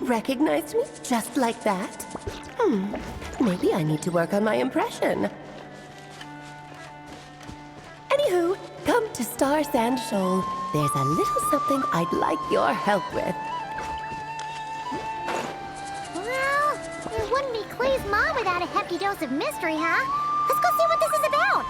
recognized me just like that? Maybe I need to work on my impression. Anywho, come to Star Sand Shoal. There's a little something I'd like your help with. Well, it wouldn't be Clay's mom without a hefty dose of mystery, huh? Let's go see what this is about.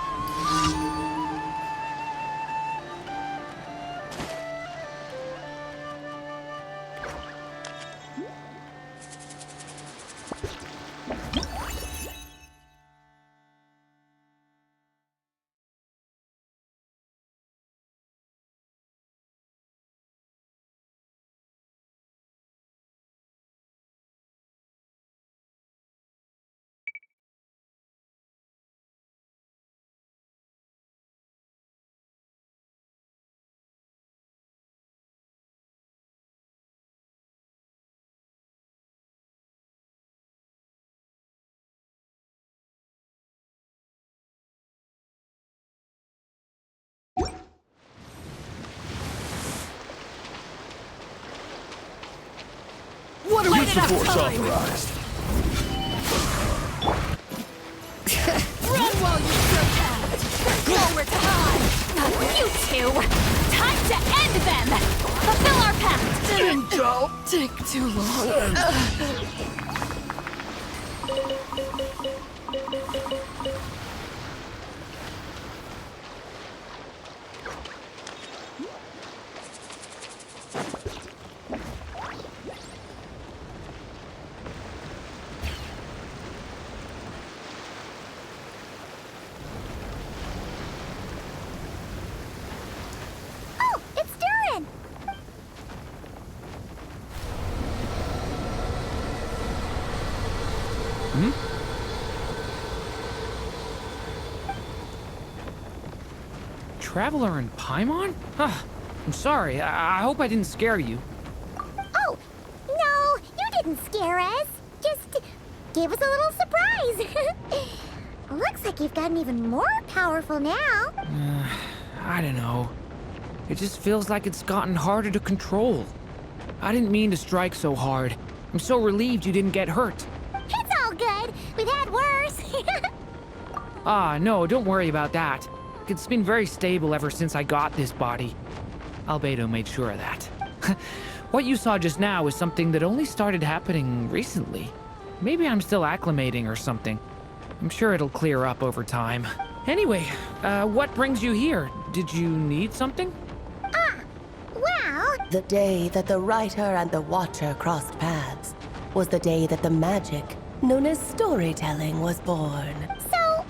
What are we force authorized? Run while you still can! Nowhere to hide! You two! Time to end them! Fulfill our pact! Don't take too long. Oh, it's Durin! Traveler in Paimon? I'm sorry. I hope I didn't scare you. Oh, no, you didn't scare us. Just gave us a little surprise. Looks like you've gotten even more powerful now. I don't know. It just feels like it's gotten harder to control. I didn't mean to strike so hard. I'm so relieved you didn't get hurt. It's all good. We've had worse. No, don't worry about that. It's been very stable ever since I got this body. Albedo made sure of that. What you saw just now is something that only started happening recently. Maybe I'm still acclimating or something. I'm sure it'll clear up over time. Anyway, what brings you here? Did you need something? Well, The day that the writer and the watcher crossed paths was the day that the magic known as storytelling was born. so,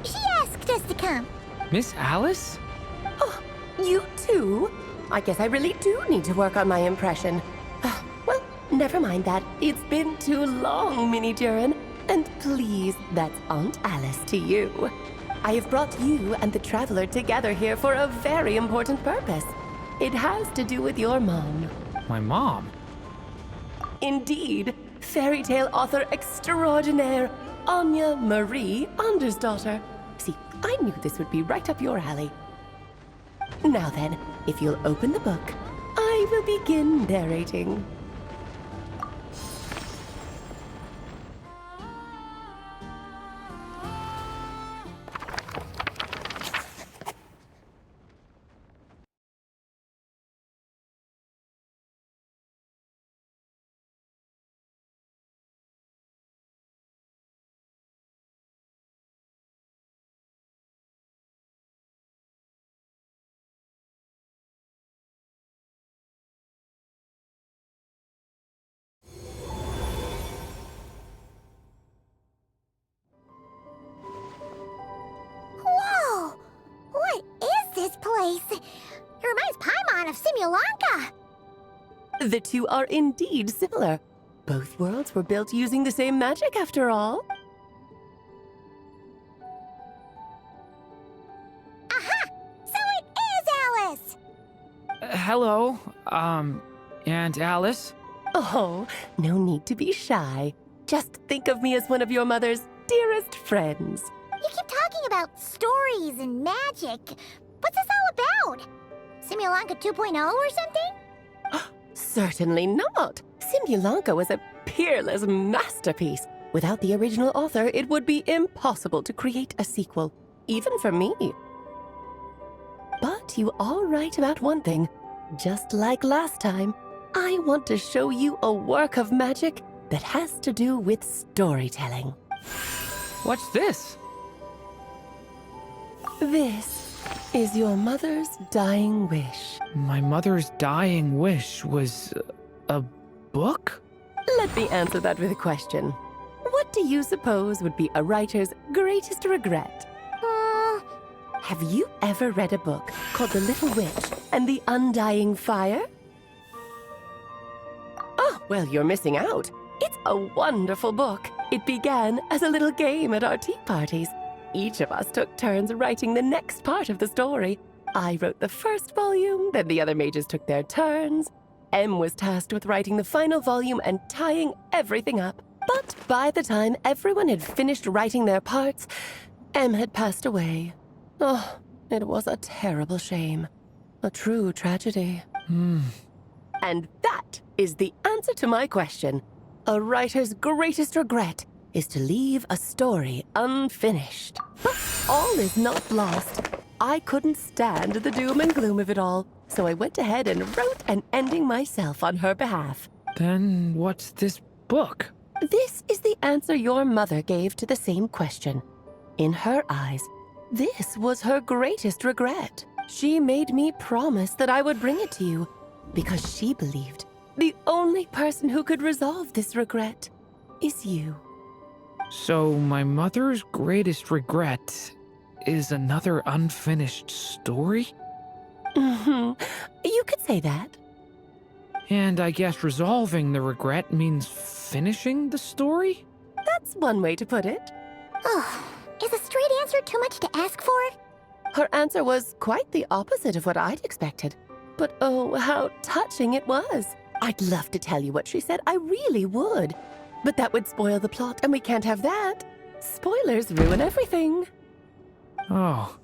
she asked us to come. Miss Alice? Oh, you too? I guess I really do need to work on my impression. Well, never mind that. It's been too long, Mini Durin. And please, that's Aunt Alice to you. I have brought you and the Traveler together here for a very important purpose. It has to do with your mom. My mom? Indeed, fairy tale author extraordinaire, Anya Marie Andersdottir. See, I knew this would be right up your alley. Now then, if you'll open the book, I will begin narrating. Whoa! What is this place? It reminds Paimon of Simulanka. The two are indeed similar. Both worlds were built using the same magic, after all. Aha! So it is Alice! Hello, Aunt Alice? Oh, no need to be shy. Just think of me as one of your mother's dearest friends. You keep talking about stories and magic. What's this all about? Simulanka 2.0 or something? Certainly not. Simulanka was a peerless masterpiece. Without the original author, it would be impossible to create a sequel, even for me. But you are right about one thing. Just like last time, I want to show you a work of magic that has to do with storytelling. What's this? This is your mother's dying wish. My mother's dying wish was a book? Let me answer that with a question. What do you suppose would be a writer's greatest regret? Have you ever read a book called The Little Witch and the Undying Fire? Oh, well, you're missing out. It's a wonderful book. It began as a little game at our tea parties. Each of us took turns writing the next part of the story. I wrote the first volume, then the other mages took their turns. Em was tasked with writing the final volume and tying everything up. But by the time everyone had finished writing their parts, Em had passed away. Oh, it was a terrible shame. A true tragedy. And that is the answer to my question. A writer's greatest regret is to leave a story unfinished. But all is not lost. I couldn't stand the doom and gloom of it all, so I went ahead and wrote an ending myself on her behalf. Then what's this book? This is the answer your mother gave to the same question. In her eyes, this was her greatest regret. She made me promise that I would bring it to you because she believed the only person who could resolve this regret is you. So my mother's greatest regret is another unfinished story? You could say that. And I guess resolving the regret means finishing the story? That's one way to put it. Oh, is a straight answer too much to ask for? Her answer was quite the opposite of what I'd expected. But oh, how touching it was. I'd love to tell you what she said, I really would. But that would spoil the plot, and we can't have that. Spoilers ruin everything. Oh.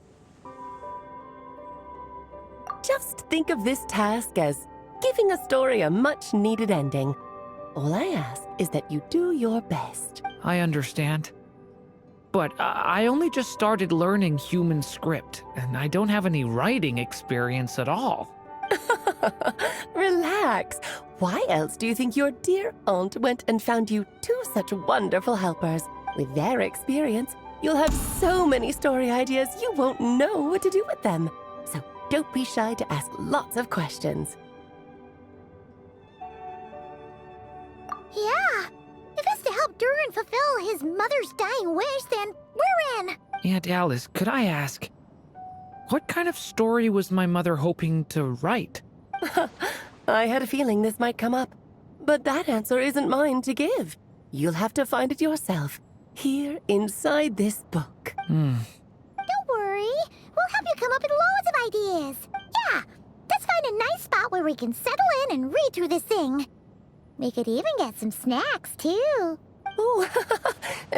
Just think of this task as giving a story a much-needed ending. All I ask is that you do your best. I understand. But I only just started learning human script, and I don't have any writing experience at all. Relax. Why else do you think your dear aunt went and found you two such wonderful helpers? With their experience, you'll have so many story ideas you won't know what to do with them. So don't be shy to ask lots of questions. Yeah. If it's to help Durin fulfill his mother's dying wish, then we're in. Aunt Alice, could I ask, what kind of story was my mother hoping to write? I had a feeling this might come up, but that answer isn't mine to give. You'll have to find it yourself, here inside this book. Don't worry. We'll help you come up with loads of ideas. Yeah, let's find a nice spot where we can settle in and read through this thing. We could even get some snacks, too. Oh,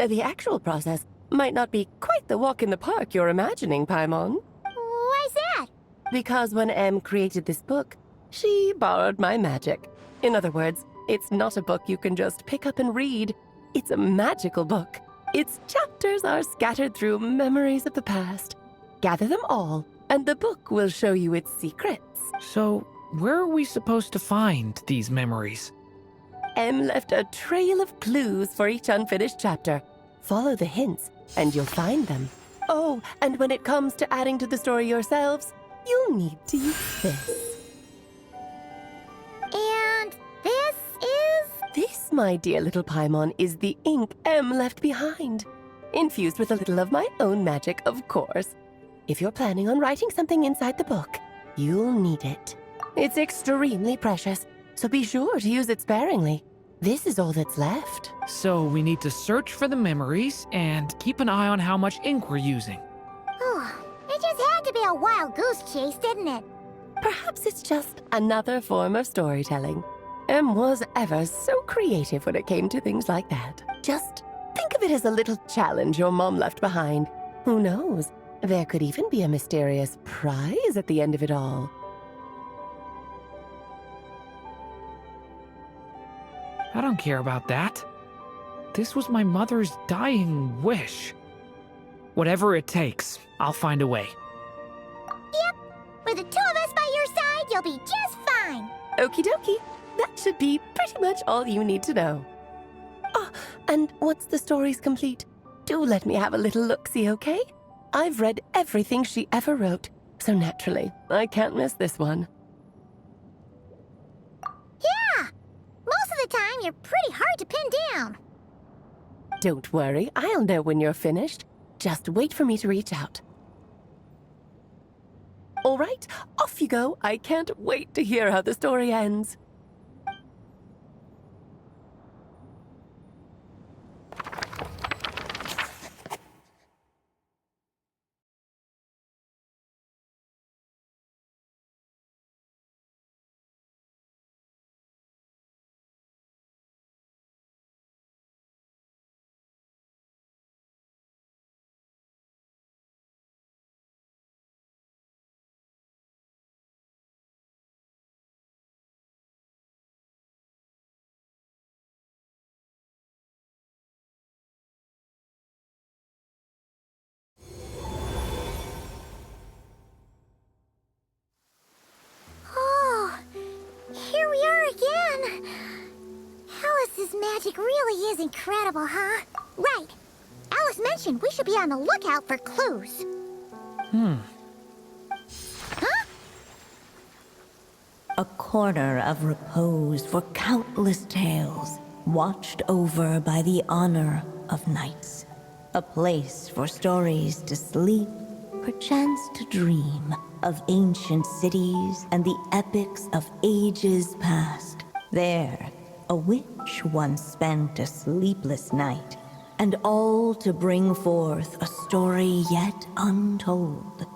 the actual process might not be quite the walk in the park you're imagining, Paimon. Why's that? Because when Em created this book, she borrowed my magic. In other words, it's not a book you can just pick up and read. It's a magical book. Its chapters are scattered through memories of the past. Gather them all, and the book will show you its secrets. So, where are we supposed to find these memories? Em left a trail of clues for each unfinished chapter. Follow the hints, and you'll find them. Oh, and when it comes to adding to the story yourselves, you'll need to use this. And this is... This, my dear little Paimon, is the ink Em left behind. Infused with a little of my own magic, of course. If you're planning on writing something inside the book, you'll need it. It's extremely precious, so be sure to use it sparingly. This is all that's left. So we need to search for the memories and keep an eye on how much ink we're using. Oh, it just had to be a wild goose chase, didn't it? Perhaps it's just another form of storytelling. Em was ever so creative when it came to things like that. Just think of it as a little challenge your mom left behind. Who knows? There could even be a mysterious prize at the end of it all. I don't care about that. This was my mother's dying wish. Whatever it takes, I'll find a way. Yep. With the two of us by your side, you'll be just fine. Okie dokie. That should be pretty much all you need to know. Ah, and once the story's complete, do let me have a little look-see, okay? I've read everything she ever wrote, so naturally, I can't miss this one. Yeah. Most of the time, you're pretty hard to pin down. Don't worry, I'll know when you're finished. Just wait for me to reach out. All right, off you go. I can't wait to hear how the story ends. Oh, here we are again. Alice's magic really is incredible, huh? Right. Alice mentioned we should be on the lookout for clues. Huh? A corner of repose for countless tales, watched over by the honor of knights. A place for stories to sleep, perchance to dream of ancient cities and the epics of ages past. There, a witch once spent a sleepless night, and all to bring forth a story yet untold.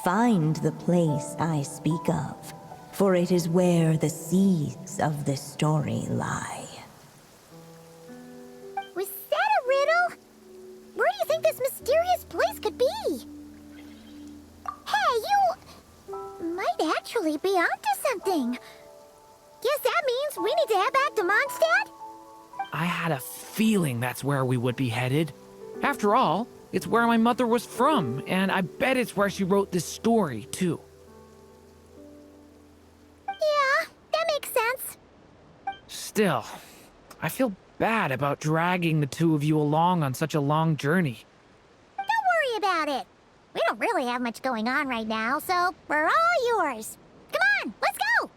Find the place I speak of, for it is where the seeds of this story lie. Was that a riddle? Where do you think this mysterious place could be? Hey, you might actually be onto something. Guess that means we need to head back to Mondstadt? I had a feeling that's where we would be headed. After all, it's where my mother was from, and I bet it's where she wrote this story, too. Yeah, that makes sense. Still, I feel bad about dragging the two of you along on such a long journey. Don't worry about it. We don't really have much going on right now, so we're all yours. Come on, let's go!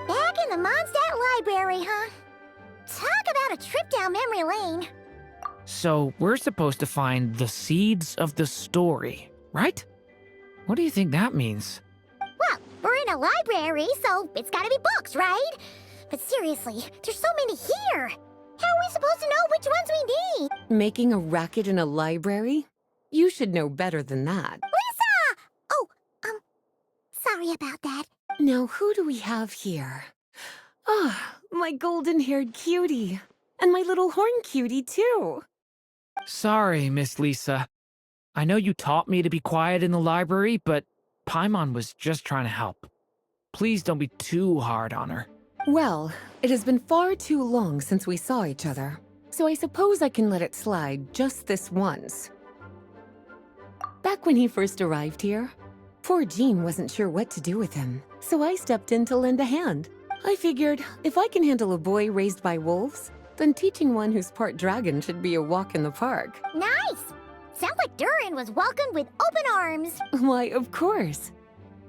Back in the Mondstadt Library, huh? Talk about a trip down memory lane. So, we're supposed to find the seeds of the story, right? What do you think that means? Well, we're in a library, so it's gotta be books, right? But seriously, there's so many here. How are we supposed to know which ones we need? Making a racket in a library? You should know better than that. Lisa! Oh, sorry about that. Now, who do we have here? Ah, my golden-haired cutie. And my little horn cutie, too. Sorry, Miss Lisa. I know you taught me to be quiet in the library, but Paimon was just trying to help. Please don't be too hard on her. Well, it has been far too long since we saw each other, so I suppose I can let it slide just this once. Back when he first arrived here, Poor Jean wasn't sure what to do with him, so I stepped in to lend a hand. I figured if I can handle a boy raised by wolves, then teaching one who's part dragon should be a walk in the park. Nice! Sounds like Durin was welcomed with open arms. Why, of course.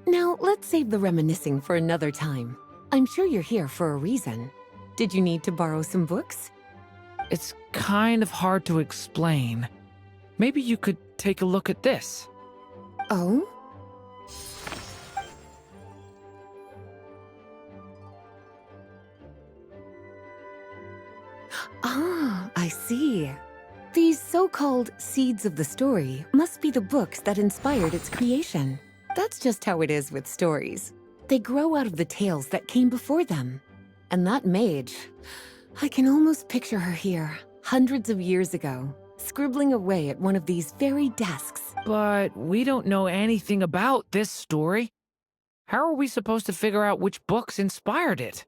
Now, let's save the reminiscing for another time. I'm sure you're here for a reason. Did you need to borrow some books? It's kind of hard to explain. Maybe you could take a look at this. Oh? Ah, I see. These so-called seeds of the story must be the books that inspired its creation. That's just how it is with stories. They grow out of the tales that came before them. And that mage, I can almost picture her here, hundreds of years ago, scribbling away at one of these very desks. But we don't know anything about this story. How are we supposed to figure out which books inspired it?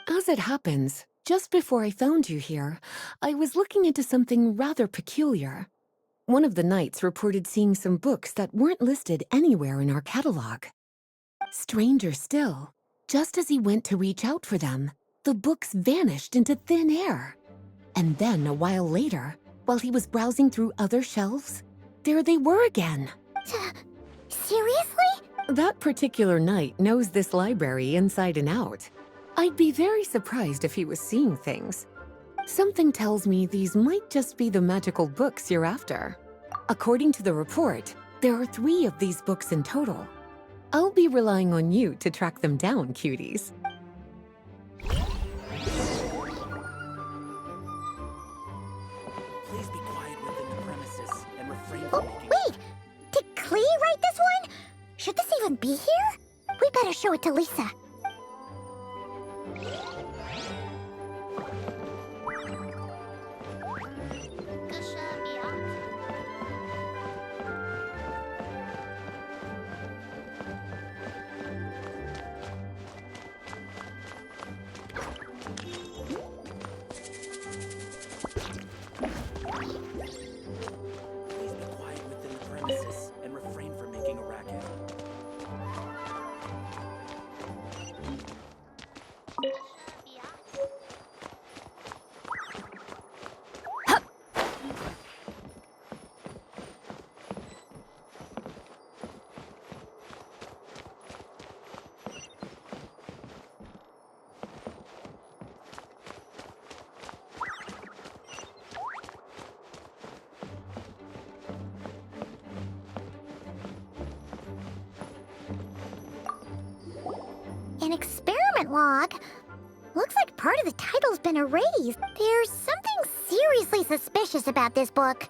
As it happens, just before I found you here, I was looking into something rather peculiar. One of the knights reported seeing some books that weren't listed anywhere in our catalog. Stranger still, just as he went to reach out for them, the books vanished into thin air. And then a while later, while he was browsing through other shelves, there they were again. Seriously? That particular knight knows this library inside and out. I'd be very surprised if he was seeing things. Something tells me these might just be the magical books you're after. According to the report, there are 3 of these books in total. I'll be relying on you to track them down, cuties. Please be quiet within the premises and refrain from making... Wait! Did Klee write this one? Should this even be here? We better show it to Lisa. Please be quiet within the premises and refrain from making a racket. An experiment log? Looks like part of the title's been erased. There's something seriously suspicious about this book.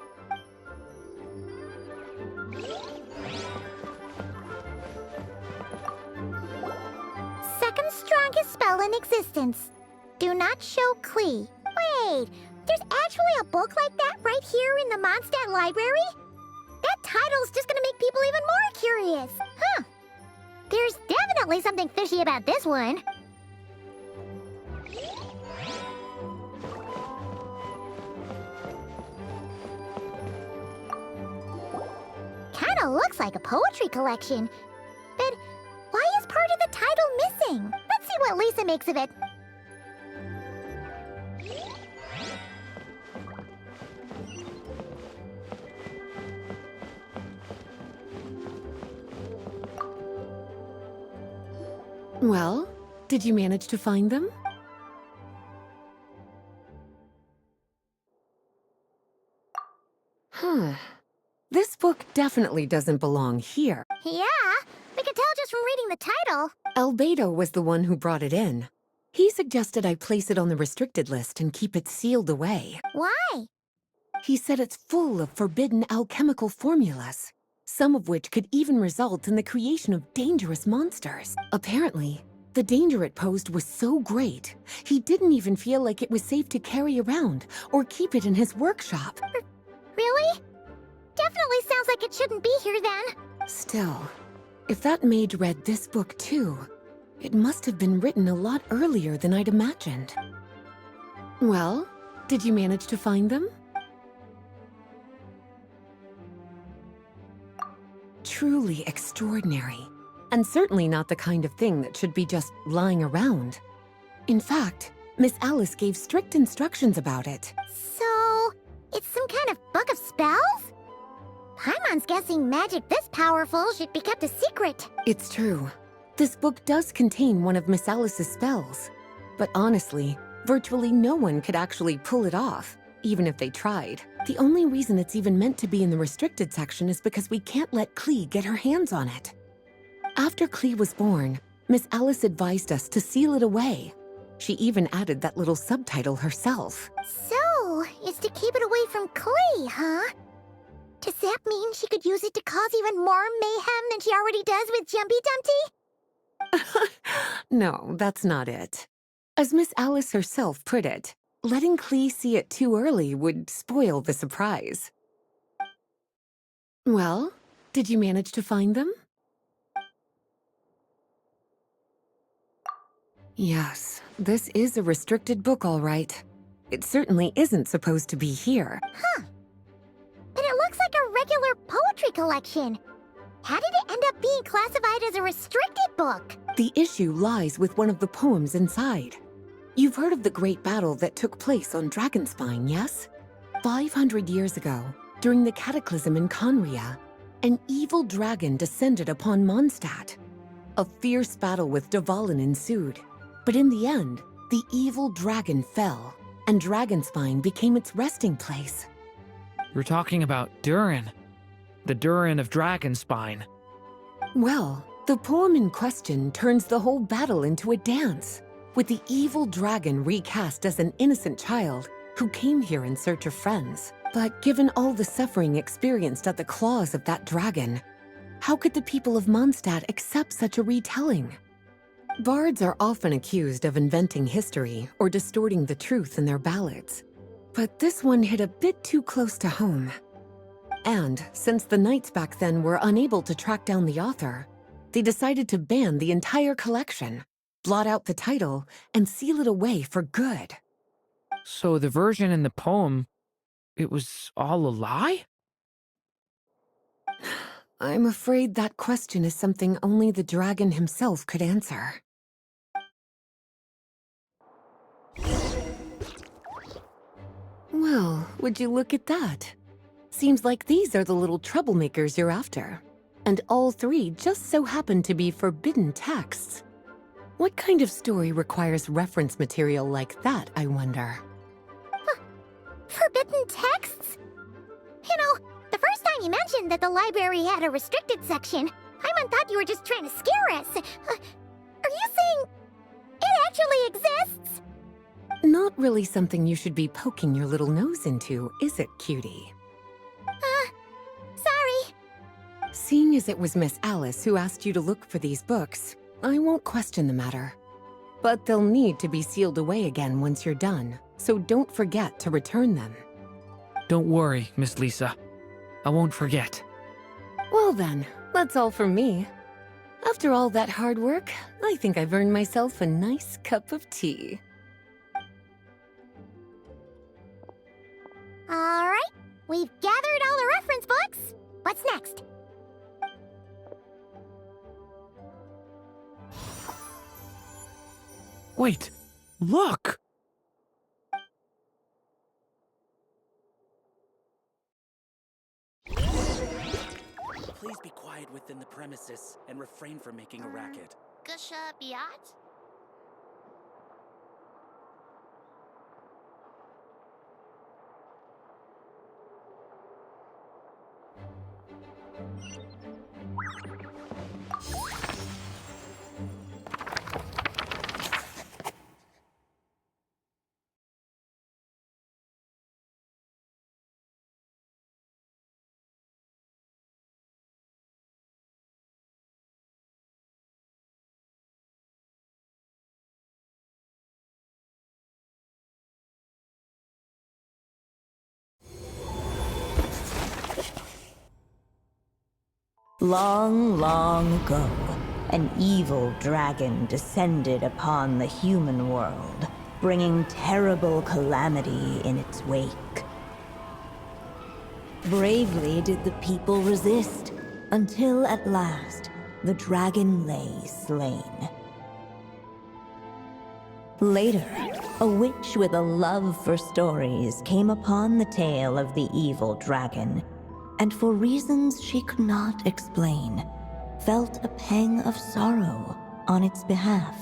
Second strongest spell in existence. Do not show Klee. Wait, there's actually a book like that right here in the Mondstadt library? That title's just gonna make people even more curious. Huh. There's definitely something fishy about this one. Kinda looks like a poetry collection. But why is part of the title missing? Let's see what Lisa makes of it. Well, did you manage to find them? Huh. This book definitely doesn't belong here. Yeah, we can tell just from reading the title. Rubedo was the one who brought it in. He suggested I place it on the restricted list and keep it sealed away. Why? He said it's full of forbidden alchemical formulas, some of which could even result in the creation of dangerous monsters. Apparently, the danger it posed was so great, he didn't even feel like it was safe to carry around or keep it in his workshop. Really? Definitely sounds like it shouldn't be here then. Still, if that mage read this book too, it must have been written a lot earlier than I'd imagined. Well, did you manage to find them? truly extraordinary, and certainly not the kind of thing that should be just lying around. In fact, Miss Alice gave strict instructions about it. So, it's some kind of book of spells? Paimon's guessing magic this powerful should be kept a secret. It's true. This book does contain one of Miss Alice's spells. But honestly, virtually no one could actually pull it off, even if they tried. The only reason it's even meant to be in the restricted section is because we can't let Klee get her hands on it. After Klee was born, Miss Alice advised us to seal it away. She even added that little subtitle herself. So, it's to keep it away from Klee, huh? Does that mean she could use it to cause even more mayhem than she already does with Jumpy Dumpty? No, that's not it. As Miss Alice herself put it, letting Klee see it too early would spoil the surprise. Well, did you manage to find them? Yes, this is a restricted book, all right. It certainly isn't supposed to be here. Huh. But it looks like a regular poetry collection. How did it end up being classified as a restricted book? The issue lies with one of the poems inside. You've heard of the great battle that took place on Dragonspine, yes? 500 years ago, during the cataclysm in Conria, an evil dragon descended upon Mondstadt. A fierce battle with Dvalin ensued, but in the end, the evil dragon fell, and Dragonspine became its resting place. You're talking about Durin. The Durin of Dragonspine. Well, the poem in question turns the whole battle into a dance, with the evil dragon recast as an innocent child who came here in search of friends. But given all the suffering experienced at the claws of that dragon, how could the people of Mondstadt accept such a retelling? Bards are often accused of inventing history or distorting the truth in their ballads, but this one hit a bit too close to home. And since the knights back then were unable to track down the author, they decided to ban the entire collection, blot out the title, and seal it away for good. So the version in the poem, it was all a lie? I'm afraid that question is something only the dragon himself could answer. Well, would you look at that? Seems like these are the little troublemakers you're after. And all three just so happen to be forbidden texts. What kind of story requires reference material like that, I wonder? Forbidden texts? You know, the first time you mentioned that the library had a restricted section, Paimon thought you were just trying to scare us. Are you saying it actually exists? Not really something you should be poking your little nose into, is it, cutie? Sorry. Seeing as it was Miss Alice who asked you to look for these books, I won't question the matter. But they'll need to be sealed away again once you're done, so don't forget to return them. Don't worry, Miss Lisa. I won't forget. Well then, that's all from me. After all that hard work, I think I've earned myself a nice cup of tea. All right, we've gathered all the reference books. What's next? Wait, look! Please be quiet within the premises and refrain from making a racket. Gusha Biat? Long, long ago, an evil dragon descended upon the human world, bringing terrible calamity in its wake. Bravely did the people resist, until at last the dragon lay slain. Later, a witch with a love for stories came upon the tale of the evil dragon, and for reasons she could not explain, felt a pang of sorrow on its behalf.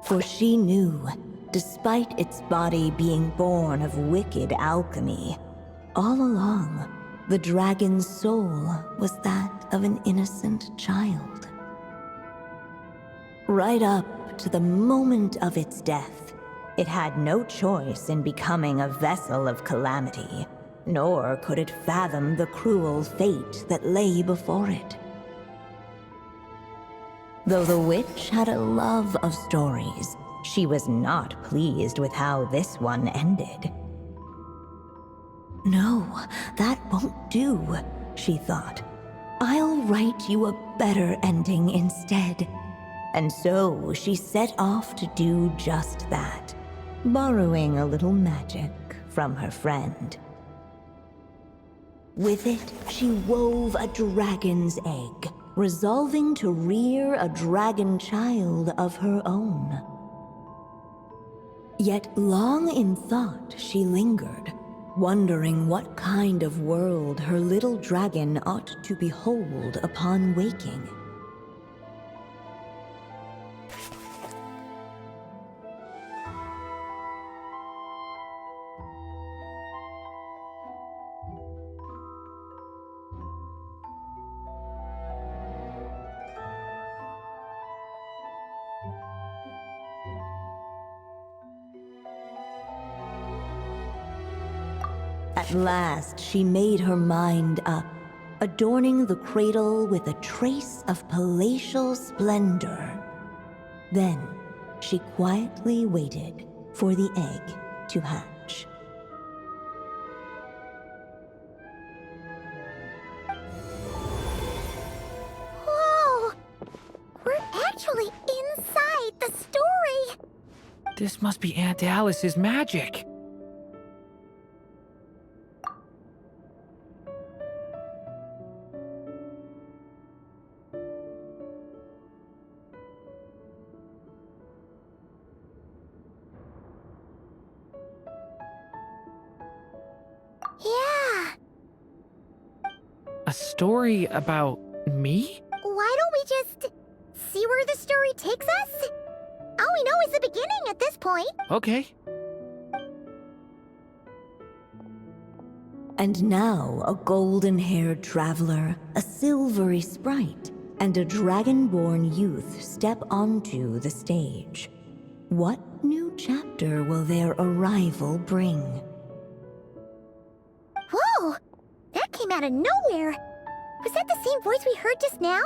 For she knew, despite its body being born of wicked alchemy, all along, the dragon's soul was that of an innocent child. Right up to the moment of its death, it had no choice in becoming a vessel of calamity, nor could it fathom the cruel fate that lay before it. Though the witch had a love of stories, she was not pleased with how this one ended. No, that won't do, she thought. I'll write you a better ending instead. And so she set off to do just that, borrowing a little magic from her friend. With it, she wove a dragon's egg, resolving to rear a dragon child of her own. Yet long in thought she lingered, wondering what kind of world her little dragon ought to behold upon waking. At last, she made her mind up, adorning the cradle with a trace of palatial splendor. Then, she quietly waited for the egg to hatch. Whoa! We're actually inside the story! This must be Aunt Alice's magic. Yeah! A story about me? Why don't we just see where the story takes us? All we know is the beginning at this point. Okay. And now a golden-haired traveler, a silvery sprite, and a dragon-born youth step onto the stage. What new chapter will their arrival bring? Whoa! That came out of nowhere! Was that the same voice we heard just now?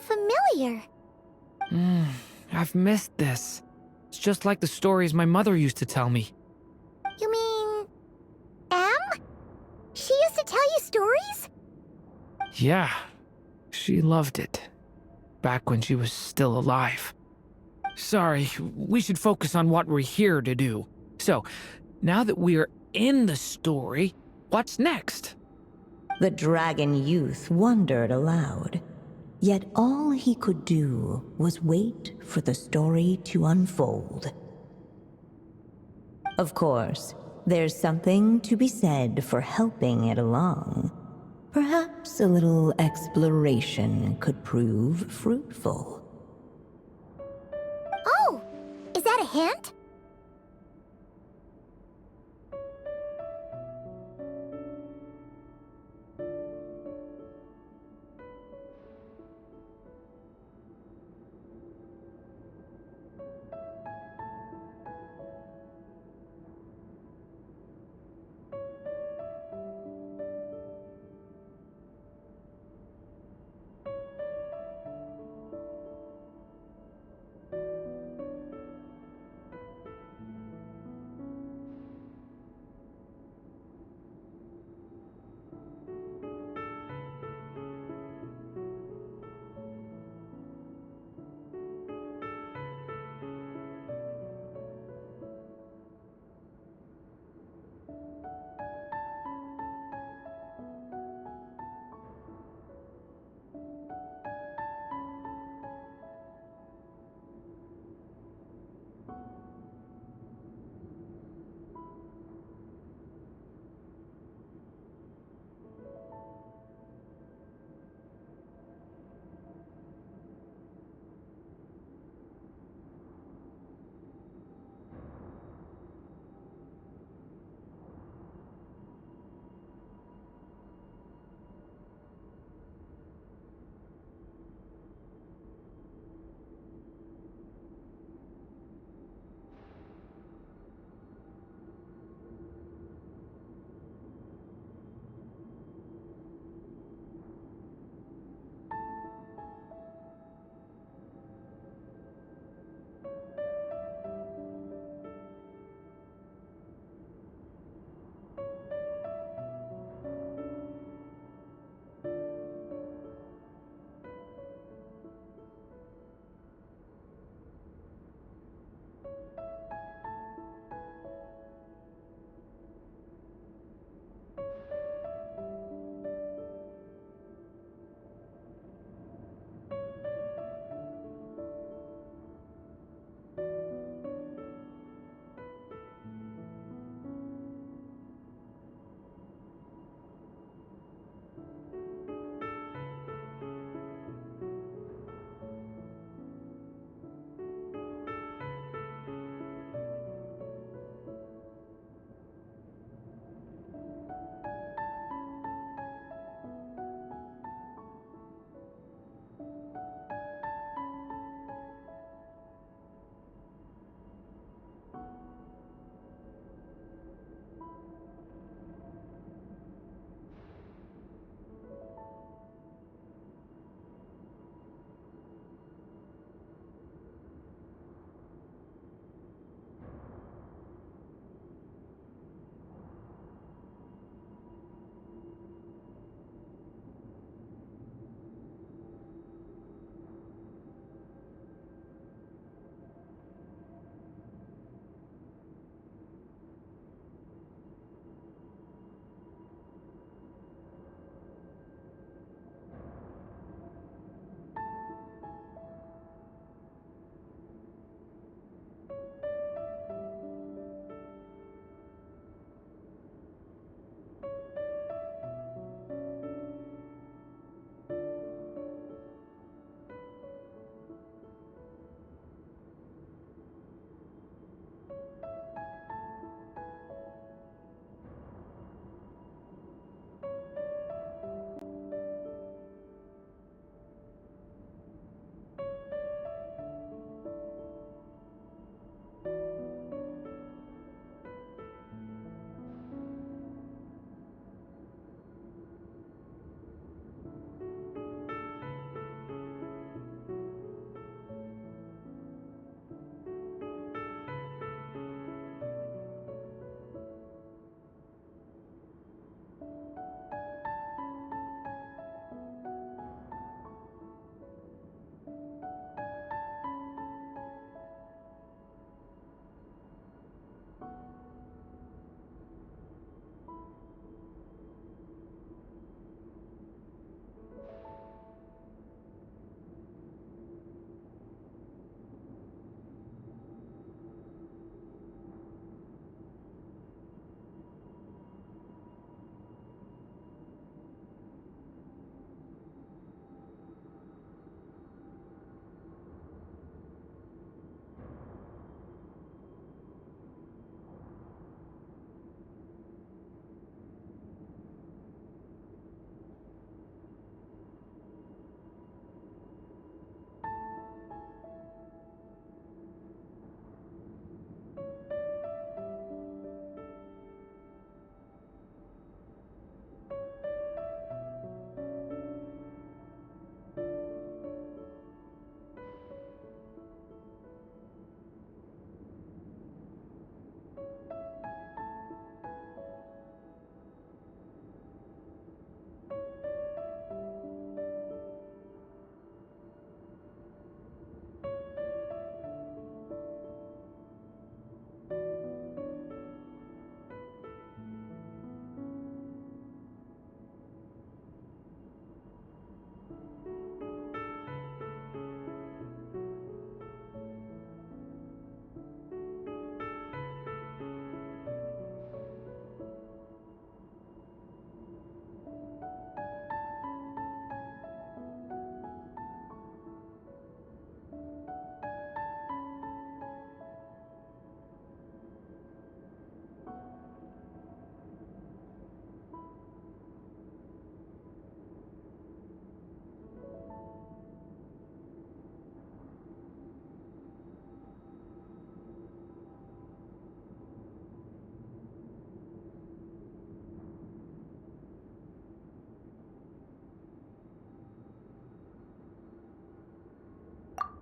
familiar. I've missed this. It's just like the stories my mother used to tell me. You mean... Em? She used to tell you stories? Yeah, she loved it. Back when she was still alive. Sorry, we should focus on what we're here to do. So, now that we're in the story, what's next? The dragon youth wondered aloud. Yet all he could do was wait for the story to unfold. Of course, there's something to be said for helping it along. Perhaps a little exploration could prove fruitful. Oh, is that a hint?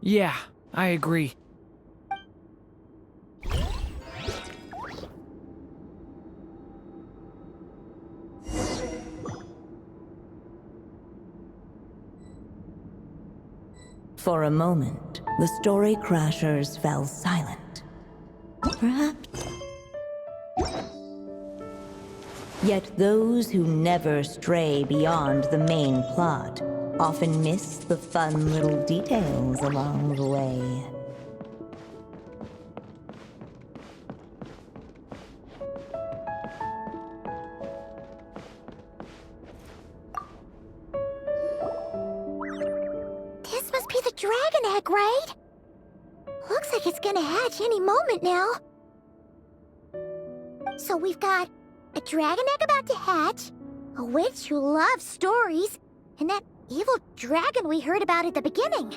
Yeah, I agree. For a moment, the story crashers fell silent. Perhaps. Yet those who never stray beyond the main plot often miss the fun little details along the way. This must be the dragon egg, right? Looks like it's gonna hatch any moment now. So we've got a dragon egg about to hatch, a witch who loves stories, and that evil dragon we heard about at the beginning.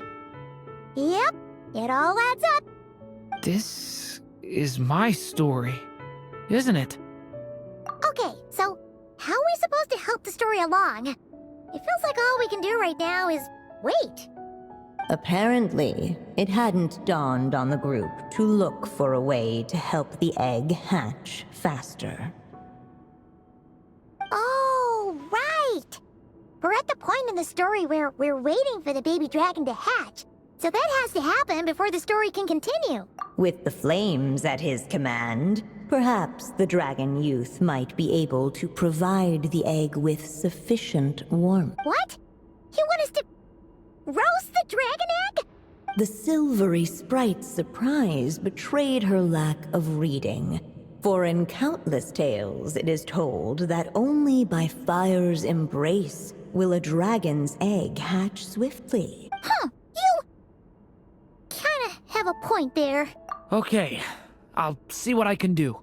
Yep, it all adds up. This is my story, isn't it? Okay, so how are we supposed to help the story along? It feels like all we can do right now is wait. Apparently, it hadn't dawned on the group to look for a way to help the egg hatch faster. Oh, right! We're at the point in the story where we're waiting for the baby dragon to hatch, so that has to happen before the story can continue. With the flames at his command, perhaps the dragon youth might be able to provide the egg with sufficient warmth. What? You want us to roast the dragon egg? The silvery sprite's surprise betrayed her lack of reading. For in countless tales, it is told that only by fire's embrace will a dragon's egg hatch swiftly. Huh, you kinda have a point there. Okay, I'll see what I can do.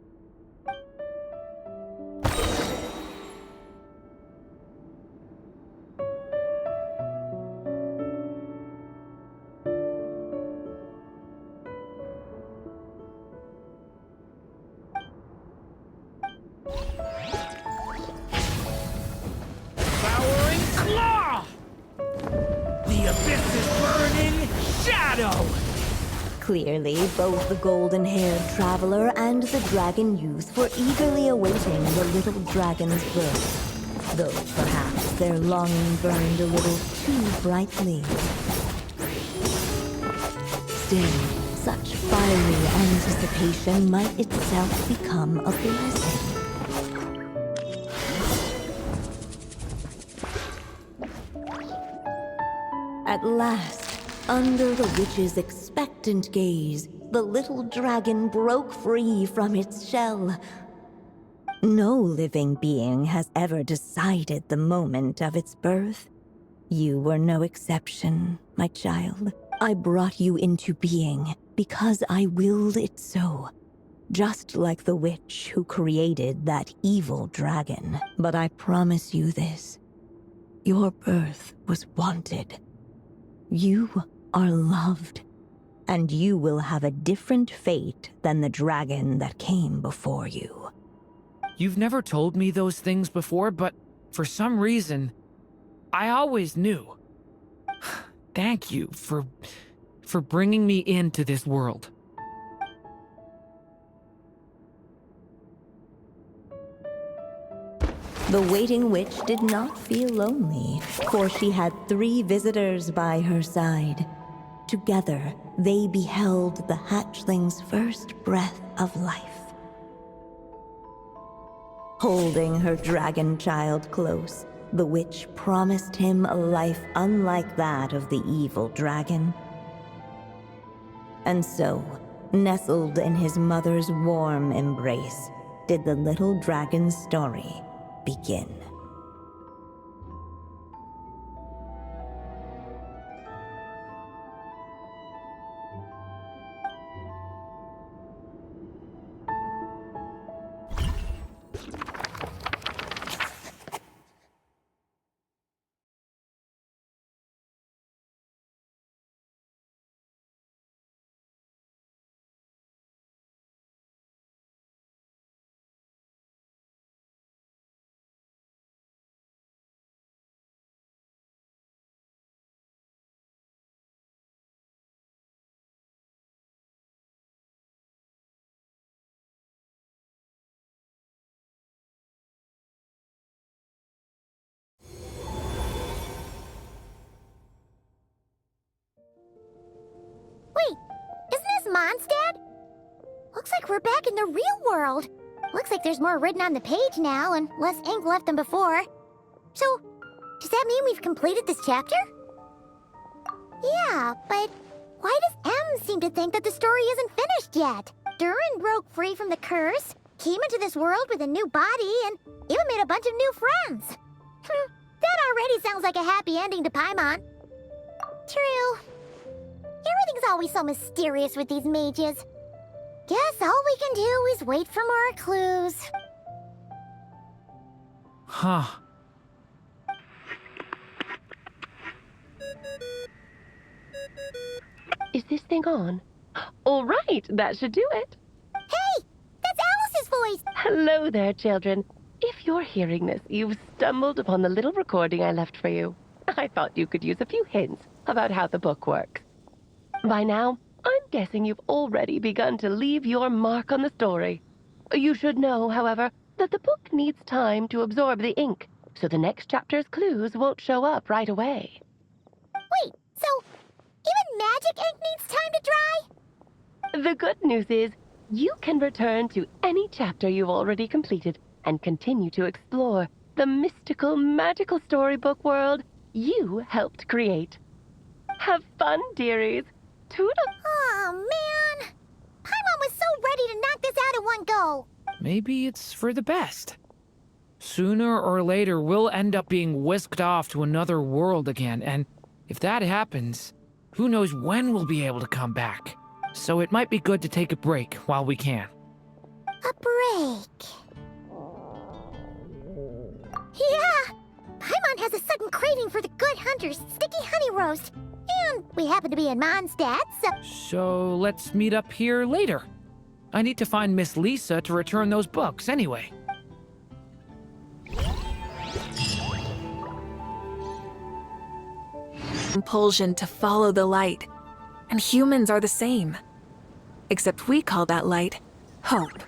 Devouring claw! The abyss is burning shadow! Clearly, both the golden-haired traveler and the dragon youth were eagerly awaiting the little dragon's birth, though perhaps their longing burned a little too brightly. Still, such fiery anticipation might itself become a blessing. At last, under the witch's expectant gaze, the little dragon broke free from its shell. No living being has ever decided the moment of its birth. You were no exception, my child. I brought you into being because I willed it so. Just like the witch who created that evil dragon. But I promise you this. Your birth was wanted. You are loved, and you will have a different fate than the dragon that came before you. You've never told me those things before, but for some reason, I always knew. Thank you for bringing me into this world. The waiting witch did not feel lonely, for she had 3 visitors by her side. Together, they beheld the hatchling's first breath of life. Holding her dragon child close, the witch promised him a life unlike that of the evil dragon. And so, nestled in his mother's warm embrace, did the little dragon's story begin. Mondstadt? Looks like we're back in the real world. Looks like there's more written on the page now and less ink left than before. So, does that mean we've completed this chapter? Yeah, but why does M seem to think that the story isn't finished yet? Durin broke free from the curse, came into this world with a new body, and even made a bunch of new friends. That already sounds like a happy ending to Paimon. True. Everything's always so mysterious with these mages. Guess all we can do is wait for more clues. Huh. Is this thing on? All right, that should do it. Hey! That's Alice's voice! Hello there, children. If you're hearing this, you've stumbled upon the little recording I left for you. I thought you could use a few hints about how the book works. By now, I'm guessing you've already begun to leave your mark on the story. You should know, however, that the book needs time to absorb the ink, so the next chapter's clues won't show up right away. Wait, so even magic ink needs time to dry? The good news is, you can return to any chapter you've already completed and continue to explore the mystical, magical storybook world you helped create. Have fun, dearies. Toodle. Oh, man. Paimon was so ready to knock this out in one go. Maybe it's for the best. Sooner or later, we'll end up being whisked off to another world again, and if that happens, who knows when we'll be able to come back. So it might be good to take a break while we can. A break. Yeah! Paimon has a sudden craving for the Good Hunter's sticky honey roast. And we happen to be in Mondstadt, so... So let's meet up here later. I need to find Miss Lisa to return those books anyway. Compulsion to follow the light. And humans are the same. Except we call that light hope.